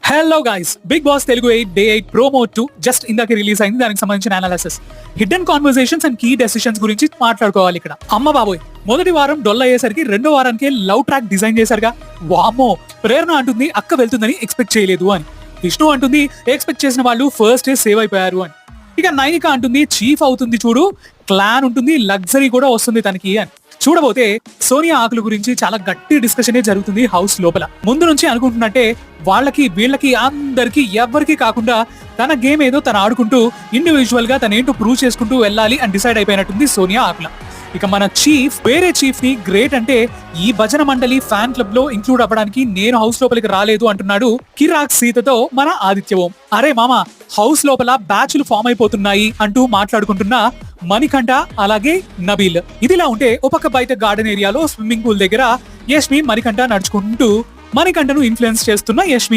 Hello guys, big boss Telugu 8 day 8 promo 2 just ఇందాక release అయింది. దానికి సంబంధించిన analysis, hidden conversations and key decisions గురించి మాట్లాడుకోవాలి ఇక్కడ. అమ్మ బాబోయ్, మొదటి వారం డొల్ అయ్యేసరికి రెండో వారానికి లవ్ ట్రాక్ డిజైన్ చేశారుగా. వామ్మో, ప్రేరణ అంటుంది అక్క వెళ్తుందని ఎక్స్పెక్ట్ చేయలేదు అని. విష్ణు అంటుంది ఎక్స్పెక్ట్ చేసిన వాళ్ళు ఫస్ట్ డే సేవ్ అయిపోయారు అని. ఇక నైనిక అంటుంది చీఫ్ అవుతుంది చూడు, క్లాన్ ఉంటుంది, లగ్జరీ కూడా వస్తుంది తనకి అని. చూడబోతే సోనియా ఆకుల గురించి చాలా గట్టి డిస్కషన్ జరుగుతుంది హౌస్ లోపల. ముందు నుంచి అనుకుంటున్నట్టే వాళ్ళకి వీళ్ళకి అందరికి ఎవ్వరికి కాకుండా తన గేమ్ ఏదో తను ఆడుకుంటూ ఇండివిజువల్ గా తనేంటో ప్రూవ్ చేసుకుంటూ వెళ్ళాలి అని డిసైడ్ అయిపోయినట్టుంది సోనియా ఆకుల. ఇక మన చీఫ్ వేరే చీఫ్ ని గ్రేట్ అంటే ఈ భజన మండలి ఫ్యాన్ క్లబ్ లో ఇంక్లూడ్ అవ్వడానికి నేను హౌస్ లోపలికి రాలేదు అంటున్నాడు కిరాక్ సీతతో మన ఆదిత్య ఓం. అరే మామ, హౌస్ లోపల బ్యాచ్లు ఫామ్ అయిపోతున్నాయి అంటూ మాట్లాడుకుంటున్న మణికంఠ అలాగే నబీల్. ఇదిలా ఉంటే ఒక పక్క బయట గార్డెన్ ఏరియాలో స్విమ్మింగ్ పూల్ దగ్గర యష్మి మణికంఠ నడుచుకుంటూ మణికంఠను ఇన్ఫ్లుయెన్స్ చేస్తున్న యష్మి.